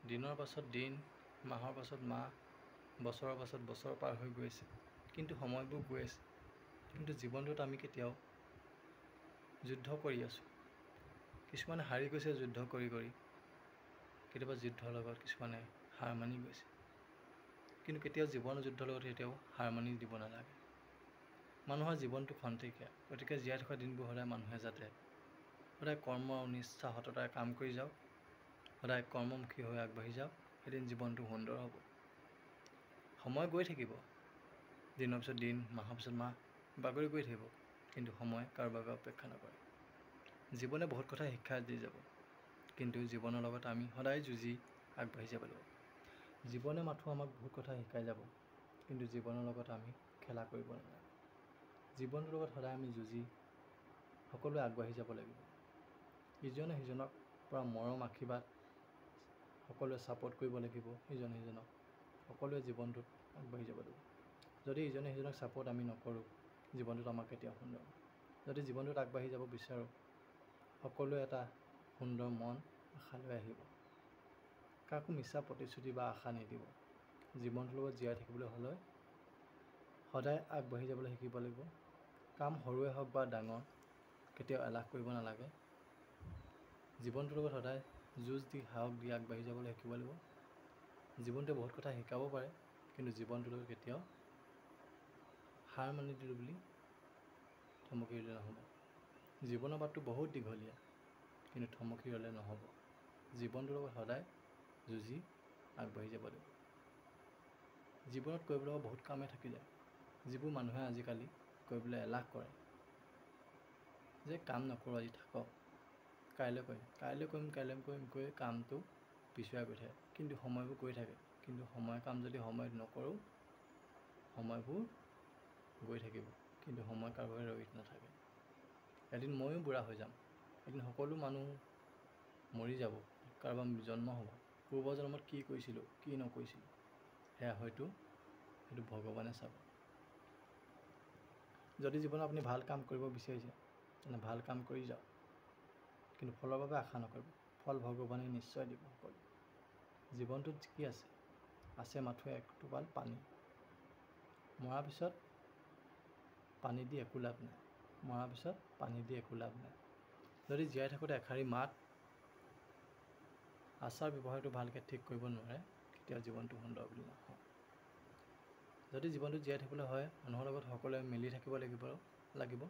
দিনৰ পাছত দিন, মাহৰ পাছত মাহ, বছৰৰ পাছত বছৰ পাৰ হৈ গৈ আছে, কিন্তু সময়বোৰ গৈ আছে। কিন্তু জীৱনটোত আমি কেতিয়াও যুদ্ধ কৰি আছোঁ। কিছুমানে হাৰি গৈছে যুদ্ধ কৰি কৰি, কেতিয়াবা যুদ্ধৰ লগত কিছুমানে হাৰ মানি গৈছে। কিন্তু কেতিয়াও জীৱনৰ যুদ্ধৰ লগত কেতিয়াও হাৰ মানি দিব নালাগে। মানুহৰ জীৱনটো খন্তেকীয়া, গতিকে জীয়াই থকা দিনবোৰ সদায় মানুহে যাতে সদায় কৰ্ম নিষ্ঠা সততাৰে কাম কৰি যাওক, সদায় কৰ্মমুখী হৈ আগবাঢ়ি যাওক, এদিন জীৱনটো সুন্দৰ হ'ব। সময় গৈ থাকিব, দিনৰ পিছত দিন, মাহৰ পিছত মাহ বাগৰি গৈ থাকিব, কিন্তু সময় কাৰোবাৰ বাবে অপেক্ষা নকৰে। জীৱনে বহুত কথা শিক্ষা দি যাব, কিন্তু জীৱনৰ লগত আমি সদায় যুঁজি আগবাঢ়ি যাব লাগিব। জীৱনে মাথো আমাক বহুত কথা শিকাই যাব, কিন্তু জীৱনৰ লগত আমি খেলা কৰিব নালাগে। জীৱনটোৰ লগত সদায় আমি যুঁজি সকলোৱে আগবাঢ়ি যাব লাগিব। ইজনে সিজনক পৰা মৰম আশীৰ্বাদ সকলোৱে ছাপোৰ্ট কৰিব লাগিব। ইজনে সিজনক সকলোৱে জীৱনটোত আগবাঢ়ি যাব লাগিব। যদি ইজনে সিজনক ছাপোৰ্ট আমি নকৰোঁ, জীৱনটোত আমাক কেতিয়াও সুন্দৰ হ'ব। যদি জীৱনটোত আগবাঢ়ি যাব বিচাৰোঁ, সকলোৱে এটা সুন্দৰ মন আশা লৈ আহিব। কাকো মিছা প্ৰতিশ্ৰুতি বা আশা নিদিব। জীৱনটোৰ লগত জীয়াই থাকিবলৈ হ'লে সদায় আগবাঢ়ি যাবলৈ শিকিব লাগিব। কাম সৰুৱে হওক বা ডাঙৰ, কেতিয়াও এলাহ কৰিব নালাগে। জীৱনটোৰ লগত সদায় যুঁজ দি সাহস দি আগবাঢ়ি যাবলৈ শিকিব লাগিব। জীৱনটোৱে বহুত কথা শিকাব পাৰে, কিন্তু জীৱনটোৰ লগত কেতিয়াও হাৰ মানি দিলোঁ বুলি থমকি দিলে নহ'ব। জীৱনৰ বাটটো বহুত দীঘলীয়া, কিন্তু থমকি ৰ'লে নহ'ব। জীৱনটোৰ লগত সদায় যুঁজি আগবাঢ়ি যাব লাগিব। জীৱনত কৰিবলৈ বহুত কামেই থাকি যায়, যিবোৰ মানুহে আজিকালি কৰিবলৈ এলাহ কৰে। যে কাম নকৰোঁ, আজি থাকক, কাইলৈ কৰিম কৈ কামটো পিছুৱাই গৈ থাকে। কিন্তু সময়বোৰ গৈ থাকে, কিন্তু কাম যদি সময়ত নকৰোঁ, সময়বোৰ গৈ থাকিব, কিন্তু সময় কাৰোবাৰে ৰৈ নাথাকে। এদিন ময়ো বুঢ়া হৈ যাম, এদিন সকলো মানুহ মৰি যাব, কাৰোবাৰ জন্ম হ'ব। পূৰ্বজন্মত কি কৰিছিলোঁ, কি নকৰিছিলোঁ, সেয়া হয়তো সেইটো ভগৱানে চাব। যদি জীৱনত আপুনি ভাল কাম কৰিব বিচাৰিছে, তেনে ভাল কাম কৰি যাওক, কিন্তু ফলৰ বাবে আশা নকৰিব। ফল ভগৱানে নিশ্চয় দিব সকলো। জীৱনটোত কি আছে মাথো এক টোপাল পানী। মৰাৰ পিছত পানী দি একো লাভ নাই। মৰাৰ পিছত পানী দি একো লাভ নাই। যদি জীয়াই থাকোঁতে এষাৰি মাত, আচাৰ ব্যৱহাৰটো ভালকৈ ঠিক কৰিব নোৱাৰে, কেতিয়াও জীৱনটো সুন্দৰ বুলি নহয়। যদি জীৱনটো জীয়াই থাকিবলৈ হয়, মানুহৰ লগত সকলোৱে মিলি থাকিব লাগিব,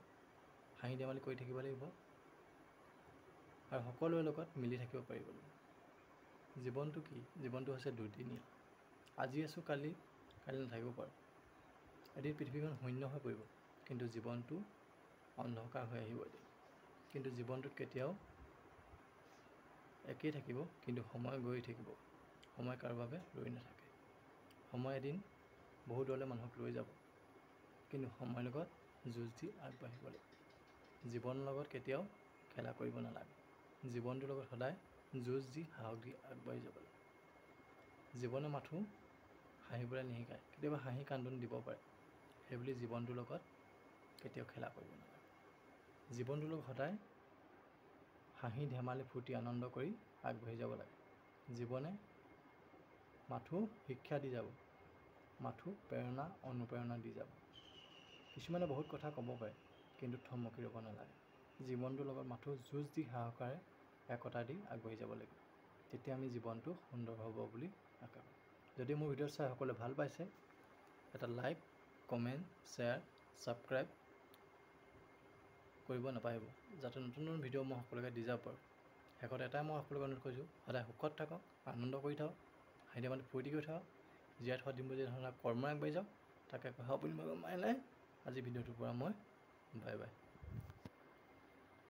হাঁহি ধেমালি কৰি থাকিব লাগিব, আৰু সকলোৰে লগত মিলি থাকিব পাৰিব লাগিব। জীৱনটো কি? জীৱনটো হৈছে দুদিনীয়া। আজি আছোঁ, কালি নাথাকিব পাৰোঁ। এদিন পৃথিৱীখন শূন্য হৈ পৰিব, কিন্তু জীৱনটো অন্ধকাৰ হৈ আহিব এদিন। কিন্তু জীৱনটোত কেতিয়াও একেই থাকিব, কিন্তু সময় গৈ থাকিব। সময় কাৰো বাবে ৰৈ নাথাকে। সময় এদিন বহু দূৰলৈ মানুহক লৈ যাব, কিন্তু সময়ৰ লগত যুঁজ দি আগবাঢ়িব লাগিব। জীৱনৰ লগত কেতিয়াও খেলা কৰিব নালাগে। জীৱনটোৰ লগত সদায় যুঁজ দি সাহস দি আগবাঢ়ি যাব লাগে। জীৱনে মাথো হাঁহিবলৈ নিশিকায়, কেতিয়াবা হাঁহি কান্দোন দিব পাৰে। সেইবুলি জীৱনটোৰ লগত কেতিয়াও খেলা কৰিব নালাগে। জীৱনটোৰ লগত সদায় হাঁহি ধেমালি ফূৰ্তি আনন্দ কৰি আগবাঢ়ি যাব লাগে। জীৱনে মাথো শিক্ষা দি যাব, মাথো প্ৰেৰণা অনুপ্ৰেৰণা দি যাব। কিছুমানে বহুত কথা ক'ব পাৰে, কিন্তু থমকি ৰ'ব নালাগে। জীৱনটোৰ লগত মাথো যুঁজ দি সাহসেৰে একতা দি আগবাঢ়ি যাব লাগিব। তেতিয়া আমি জীৱনটো সুন্দৰ হ'ব বুলি আশা কৰোঁ। যদি মোৰ ভিডিঅ' চাই সকলোৱে ভাল পাইছে, এটা লাইক, কমেণ্ট, শ্বেয়াৰ, ছাবস্ক্ৰাইব কৰিব নাপাহৰিব, যাতে নতুন নতুন ভিডিঅ' মই সকলোকে দি যাব পাৰোঁ। শেষত এটাই মই সকলোকে অনুৰোধ কৰিছোঁ, সদায় সুখত থাকক, আনন্দ কৰি থাকক, হাঁহি ধেমালি ফূৰ্তি কৰি থাকক, জীয়াই থকা দিনবোৰ যদি ধৰণৰ কৰ্মই আগবাঢ়ি যাওক, তাকে কয় আপুনি মাই নাই। আজি ভিডিঅ'টোৰ পৰা মই বাই বাই।